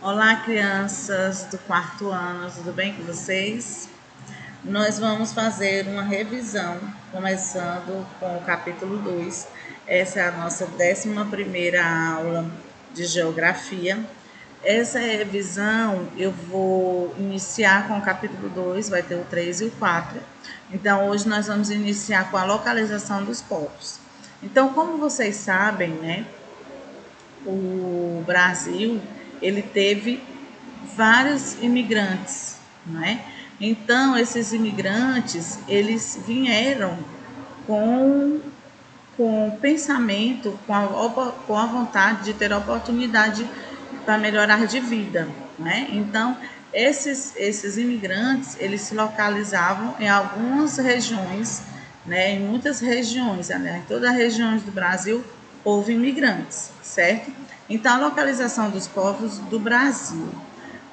Olá, crianças do quarto ano, tudo bem com vocês? Nós vamos fazer uma revisão, começando com o capítulo 2. Essa é a nossa 11ª aula de Geografia. Essa revisão eu vou iniciar com o capítulo 2, vai ter o 3 e o 4. Então, hoje nós vamos iniciar com a localização dos povos. Então, como vocês sabem, né, o Brasil ele teve vários imigrantes, né? Então esses imigrantes eles vieram com pensamento, com a vontade de ter oportunidade para melhorar de vida, né? Então esses imigrantes eles se localizavam em algumas regiões, né? Em muitas regiões, né? Em todas as regiões do Brasil houve imigrantes, certo? Então, a localização dos povos do Brasil.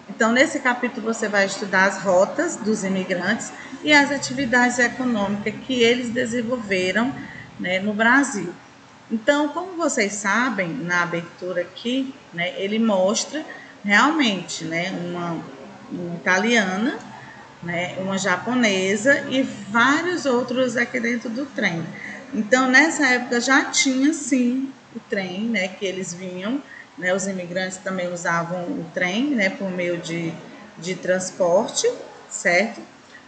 Então, nesse capítulo você vai estudar as rotas dos imigrantes e as atividades econômicas que eles desenvolveram, né, no Brasil. Então, como vocês sabem, na abertura aqui, né, ele mostra realmente, né, uma italiana, né, uma japonesa e vários outros aqui dentro do trem. Então, nessa época já tinha sim o trem, né, que eles vinham, né, os imigrantes também usavam o trem, né, por meio de transporte, certo?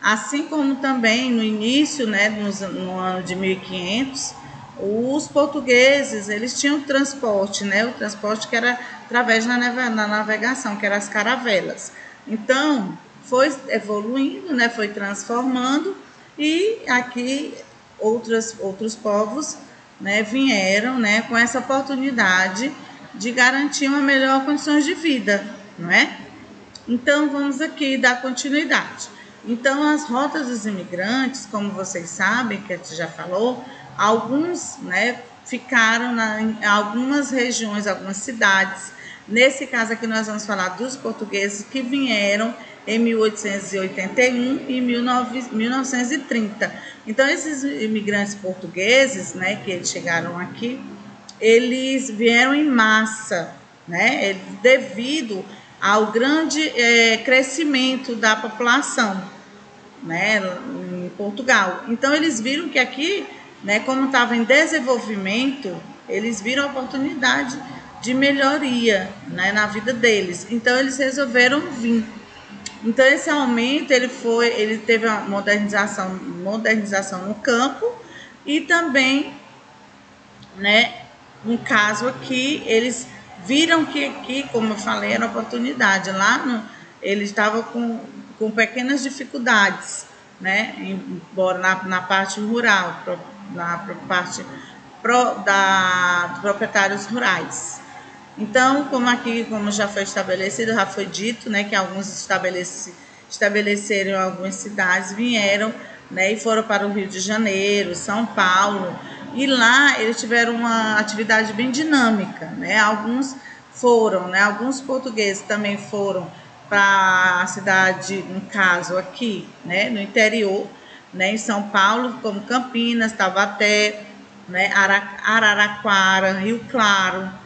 Assim como também no início, né, no ano de 1500, os portugueses, eles tinham transporte, né, o transporte que era através da navegação, que eram as caravelas. Então, foi evoluindo, né, foi transformando e aqui outros povos, né, vieram, né, com essa oportunidade de garantir uma melhor condições de vida, não é? Então, vamos aqui dar continuidade. Então, as rotas dos imigrantes, como vocês sabem, que a gente já falou, alguns, né, ficaram em algumas regiões, algumas cidades. Nesse caso aqui, nós vamos falar dos portugueses que vieram em 1881 e 1930. Então, esses imigrantes portugueses, né, que eles chegaram aqui, eles vieram em massa, né, devido ao grande crescimento da população, né, em Portugal. Então, eles viram que aqui, né, como estava em desenvolvimento, eles viram a oportunidade de melhoria, né, na vida deles. Então, eles resolveram vir. Então, esse aumento ele teve uma modernização no campo e também, né, no caso aqui, eles viram que aqui, como eu falei, era oportunidade. Lá eles estavam com pequenas dificuldades, né, embora na parte rural, na parte da proprietários rurais. Então, como já foi estabelecido, já foi dito, né, que alguns estabeleceram algumas cidades, vieram, né, e foram para o Rio de Janeiro, São Paulo, e lá eles tiveram uma atividade bem dinâmica, né? Alguns foram, né? Alguns portugueses também foram para a cidade, no caso aqui, né, no interior, né, em São Paulo, como Campinas, Taubaté, né, Araraquara, Rio Claro.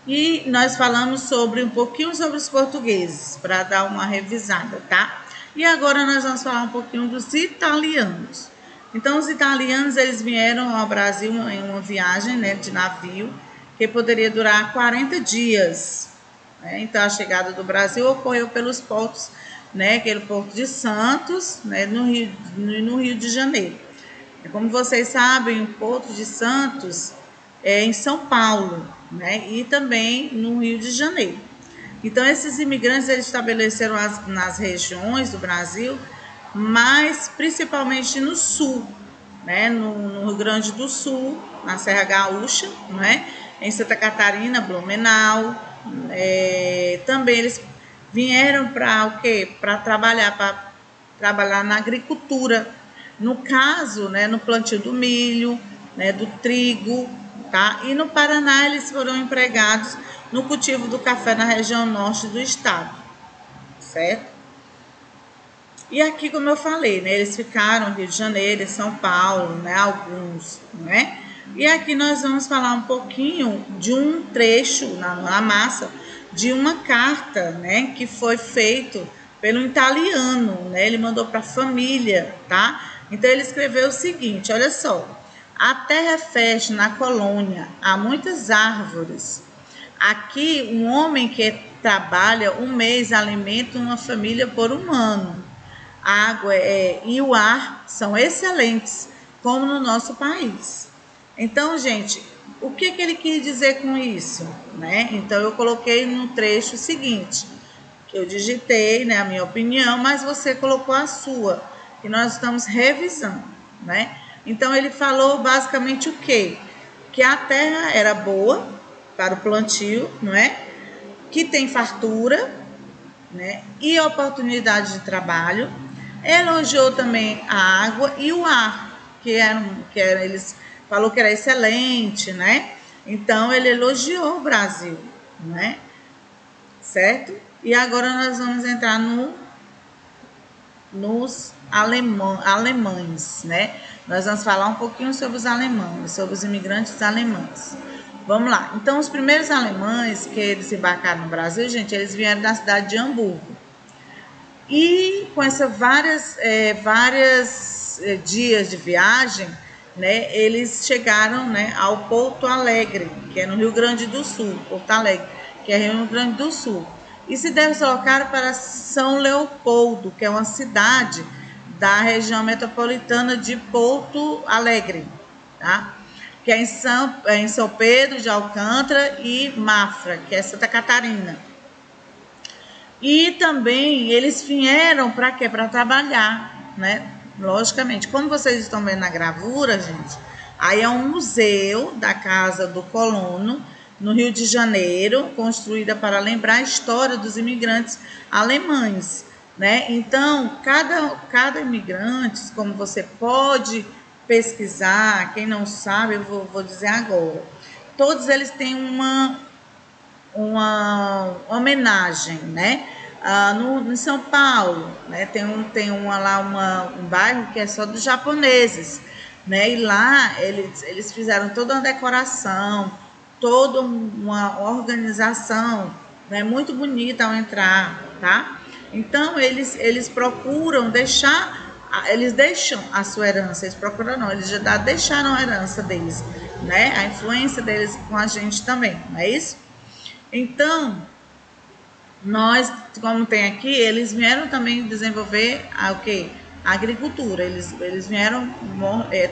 E nós falamos um pouquinho sobre os portugueses, para dar uma revisada, tá? E agora nós vamos falar um pouquinho dos italianos. Então, os italianos, eles vieram ao Brasil em uma viagem, né, de navio, que poderia durar 40 dias. Né? Então, a chegada do Brasil ocorreu pelos portos, né, aquele porto de Santos, né, no Rio de Janeiro. Como vocês sabem, o Porto de Santos é em São Paulo, né, e também no Rio de Janeiro. Então, esses imigrantes eles estabeleceram nas regiões do Brasil, mas principalmente no sul, né, no Rio Grande do Sul, na Serra Gaúcha, né, em Santa Catarina, Blumenau. Também eles vieram para o quê? Para trabalhar na agricultura. No caso, né, no plantio do milho, né, do trigo, tá? E no Paraná eles foram empregados no cultivo do café na região norte do estado, certo? E aqui, como eu falei, né, eles ficaram no Rio de Janeiro, em São Paulo, né, alguns, né? E aqui nós vamos falar um pouquinho de um trecho na massa de uma carta, né, que foi feito pelo italiano, né? Ele mandou para a família, tá? Então ele escreveu o seguinte, olha só: a terra é fértil na colônia, há muitas árvores. Aqui um homem que trabalha um mês alimenta uma família por um ano. A água e o ar são excelentes, como no nosso país. Então, gente, o que ele quis dizer com isso, né? Então eu coloquei no trecho o seguinte, que eu digitei, né, a minha opinião, mas você colocou a sua, que nós estamos revisando, né? Então ele falou basicamente o quê? Que a terra era boa para o plantio, não é? Que tem fartura, né? E oportunidade de trabalho. Elogiou também a água e o ar, eles falou que era excelente, né? Então ele elogiou o Brasil, né? Certo? E agora nós vamos entrar nos alemães, né? Nós vamos falar um pouquinho sobre os alemães, sobre os imigrantes alemães. Vamos lá. Então, os primeiros alemães que eles embarcaram no Brasil, gente, eles vieram da cidade de Hamburgo. E com essas várias dias de viagem, né, eles chegaram, né, ao Porto Alegre, que é no Rio Grande do Sul, Porto Alegre, que é Rio Grande do Sul. E se deslocaram para São Leopoldo, que é uma cidade da região metropolitana de Porto Alegre, tá? Que é em São Pedro de Alcântara e Mafra, que é Santa Catarina. E também eles vieram para quê? Para trabalhar, né? Logicamente, como vocês estão vendo na gravura, gente, aí é um museu da Casa do Colono, no Rio de Janeiro, construída para lembrar a história dos imigrantes alemães, né? Então, cada imigrante, como você pode pesquisar, quem não sabe, eu vou dizer agora, todos eles têm uma homenagem, né? Em São Paulo, né? Tem um bairro que é só dos japoneses, né? E lá eles fizeram toda uma decoração, toda uma organização, né? Muito bonita ao entrar, tá? Então eles procuram eles deixam a sua herança, eles procuram não, eles já deixaram a herança deles, né? A influência deles com a gente também, não é isso? Então, nós, como tem aqui, eles vieram também desenvolver a agricultura, eles vieram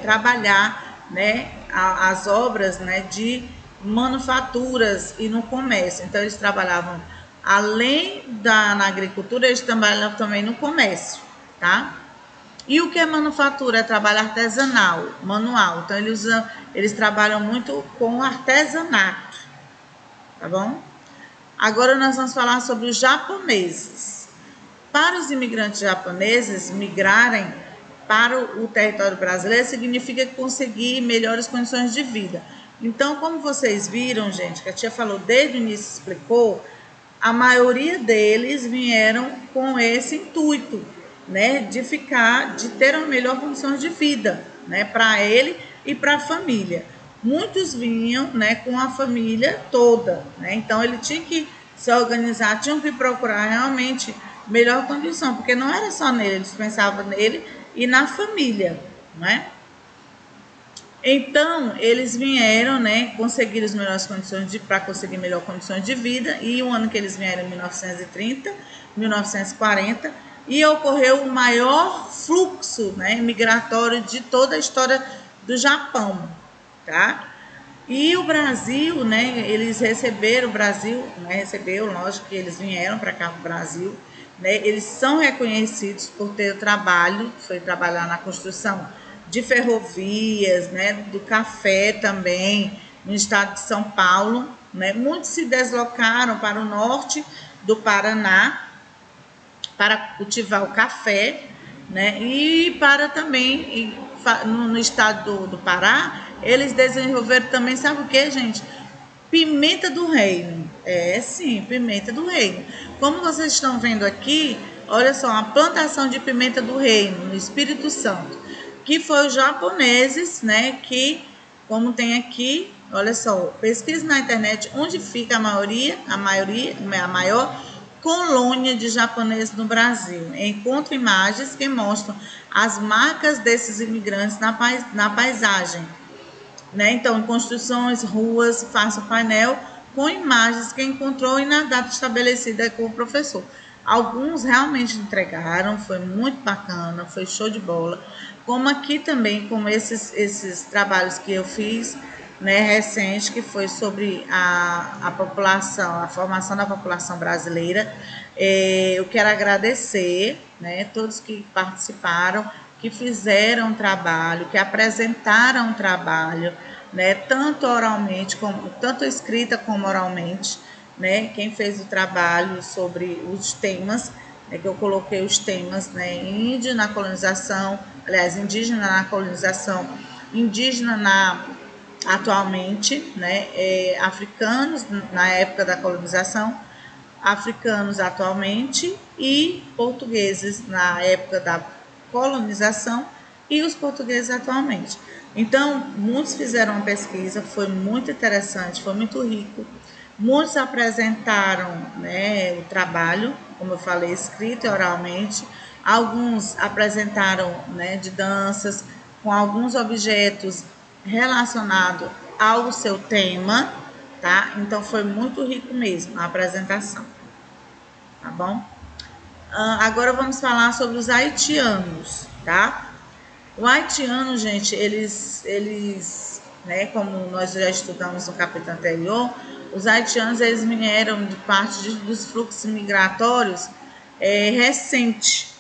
trabalhar, né, as obras, né, de manufaturas e no comércio. Então, eles trabalhavam, além na agricultura, eles trabalhavam também no comércio, tá? E o que é manufatura? É trabalho artesanal, manual. Então, eles trabalham muito com artesanato, tá bom? Agora nós vamos falar sobre os japoneses. Para os imigrantes japoneses migrarem para o território brasileiro significa conseguir melhores condições de vida. Então, como vocês viram, gente, que a tia falou desde o início, explicou, a maioria deles vieram com esse intuito, né, de ter uma melhor condição de vida, né, para ele e para a família. Muitos vinham, né, com a família toda, né? Então ele tinha que se organizar, tinham que procurar realmente melhor condição, porque não era só nele, eles pensavam nele e na família, né? Então eles vieram, né, conseguir as melhores condições para conseguir melhor condições de vida, e o ano que eles vieram, em 1930, 1940, e ocorreu o maior fluxo, né, migratório de toda a história do Japão, tá? E o Brasil, né, eles receberam, o Brasil, né, recebeu, lógico que eles vieram para cá, para o Brasil, né, eles são reconhecidos por ter trabalho, foi trabalhar na construção de ferrovias, né, do café também, no estado de São Paulo, né, muitos se deslocaram para o norte do Paraná para cultivar o café, né, e para também, no estado do Pará, eles desenvolveram também, sabe o que, gente? Pimenta do reino. É, sim, pimenta do reino. Como vocês estão vendo aqui, olha só, uma plantação de pimenta do reino, no Espírito Santo, que foi os japoneses, né, que como tem aqui, olha só, pesquisa na internet onde fica a maior colônia de japoneses no Brasil. Encontre imagens que mostram as marcas desses imigrantes na paisagem. Né? Então, em construções, ruas, faça o painel com imagens que encontrou e na data estabelecida com o professor. Alguns realmente entregaram, foi muito bacana, foi show de bola. Como aqui também, como esses trabalhos que eu fiz, né, recente, que foi sobre a população, a formação da população brasileira. Eu quero agradecer, né, todos que participaram, que fizeram um trabalho, que apresentaram um trabalho, né, tanto oralmente, tanto escrita como oralmente, né, quem fez o trabalho sobre os temas, né, que eu coloquei os temas, né, índio na colonização, aliás, indígena na colonização, indígena atualmente, né, africanos na época da colonização, africanos atualmente e portugueses na época da colonização e os portugueses atualmente. Então, muitos fizeram uma pesquisa, foi muito interessante, foi muito rico. Muitos apresentaram, né, o trabalho, como eu falei, escrito e oralmente. Alguns apresentaram, né, de danças, com alguns objetos relacionados ao seu tema, tá? Então, foi muito rico mesmo a apresentação, tá bom? Agora vamos falar sobre os haitianos, tá? O haitiano, gente, eles, né, como nós já estudamos no capítulo anterior, os haitianos, eles vieram de parte dos fluxos migratórios recente,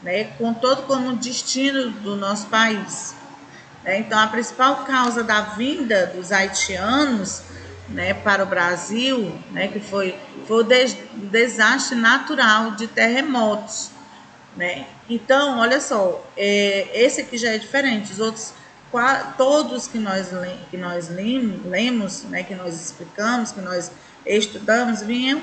né, com todo como destino do nosso país. Então, a principal causa da vinda dos haitianos, né, para o Brasil, né, que foi o desastre natural de terremotos, né? Então, olha só, esse aqui já é diferente. Os outros, todos que nós lemos, né, que nós explicamos, que nós estudamos, vinham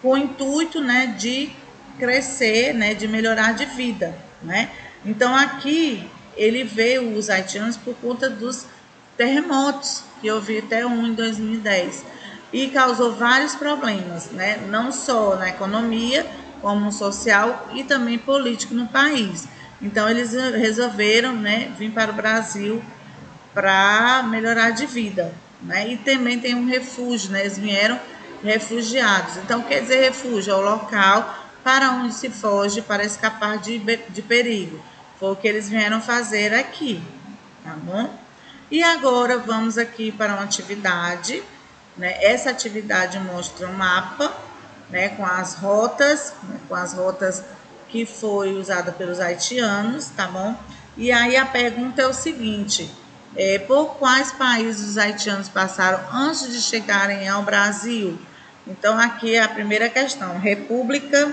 com o intuito, né, de crescer, né, de melhorar de vida, né? Então, aqui ele veio os haitianos por conta dos terremotos, que houve até um em 2010, e causou vários problemas, né? Não só na economia, como social e também político no país. Então, eles resolveram, né, vir para o Brasil para melhorar de vida, né? E também tem um refúgio, né? Eles vieram refugiados. Então, quer dizer refúgio? É o local para onde se foge para escapar de perigo. Foi o que eles vieram fazer aqui, tá bom? E agora vamos aqui para uma atividade, né? Essa atividade mostra um mapa, né, com as rotas que foi usada pelos haitianos, tá bom? E aí a pergunta é o seguinte: por quais países os haitianos passaram antes de chegarem ao Brasil? Então, aqui é a primeira questão: República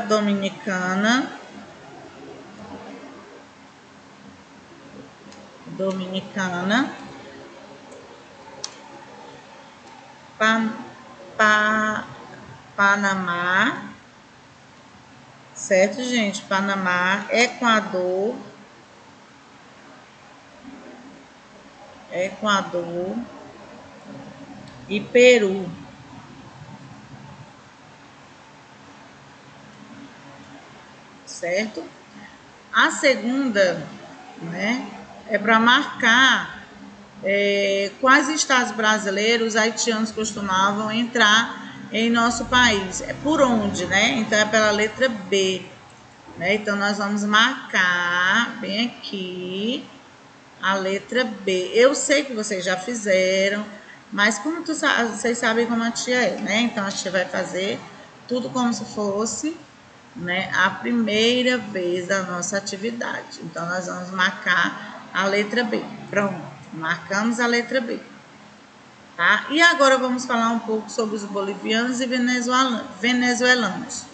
Dominicana, Panamá, certo, gente? Panamá, Equador e Peru. Certo? A segunda, né, é para marcar quais estados brasileiros os haitianos costumavam entrar em nosso país. É por onde, né? Então, é pela letra B. Né? Então, nós vamos marcar bem aqui a letra B. Eu sei que vocês já fizeram, mas como vocês sabem como a tia é, né? Então, a tia vai fazer tudo como se fosse, né, a primeira vez da nossa atividade. Então, nós vamos marcar a letra B. Pronto, marcamos a letra B. Tá? E agora vamos falar um pouco sobre os bolivianos e venezuelanos.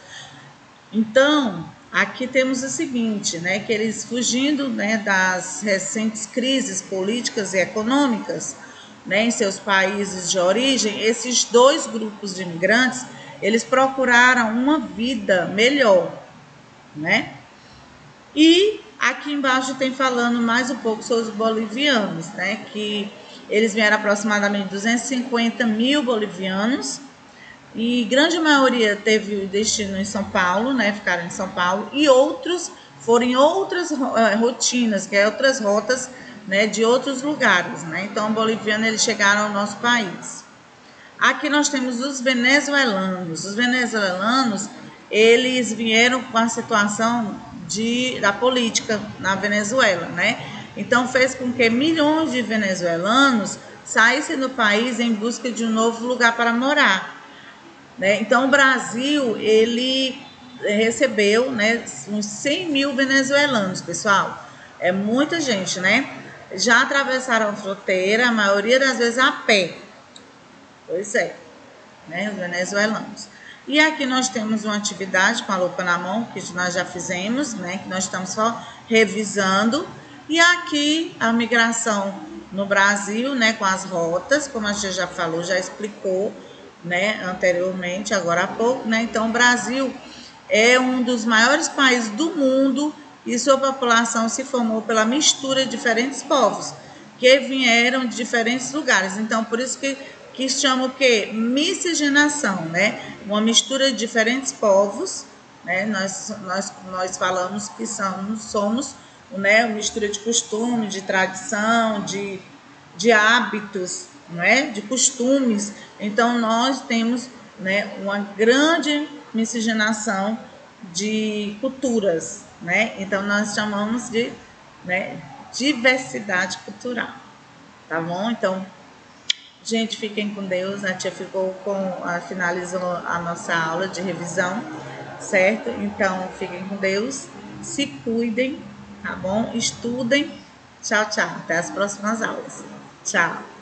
Então, aqui temos o seguinte, né, que eles fugindo, né, das recentes crises políticas e econômicas, né, em seus países de origem, esses dois grupos de imigrantes, eles procuraram uma vida melhor, né? E aqui embaixo tem falando mais um pouco sobre os bolivianos, né? Que eles vieram aproximadamente 250 mil bolivianos, e grande maioria teve destino em São Paulo, né? Ficaram em São Paulo, e outros foram em outras rotinas, que é outras rotas, né? De outros lugares, né? Então, bolivianos eles chegaram ao nosso país. Aqui nós temos os venezuelanos. Os venezuelanos eles vieram com a situação da política na Venezuela, né? Então fez com que milhões de venezuelanos saíssem do país em busca de um novo lugar para morar, né? Então o Brasil ele recebeu, né, uns 100 mil venezuelanos, pessoal. É muita gente, né? Já atravessaram a fronteira, a maioria das vezes a pé. Pois é, né, os venezuelanos. E aqui nós temos uma atividade com a lupa na mão, que nós já fizemos, né, que nós estamos só revisando. E aqui a migração no Brasil, né, com as rotas, como a gente já falou, já explicou, né, anteriormente, agora há pouco, né. Então o Brasil é um dos maiores países do mundo e sua população se formou pela mistura de diferentes povos que vieram de diferentes lugares. Então, por isso que chama o quê? Miscigenação, né? Uma mistura de diferentes povos, né? Nós falamos que somos, né? Uma mistura de costume, de tradição, de hábitos, né? De costumes. Então, nós temos, né, uma grande miscigenação de culturas, né? Então, nós chamamos de, né, diversidade cultural, tá bom? Então, gente, fiquem com Deus. A tia finalizou a nossa aula de revisão, certo? Então, fiquem com Deus, se cuidem, tá bom? Estudem. Tchau, tchau. Até as próximas aulas. Tchau.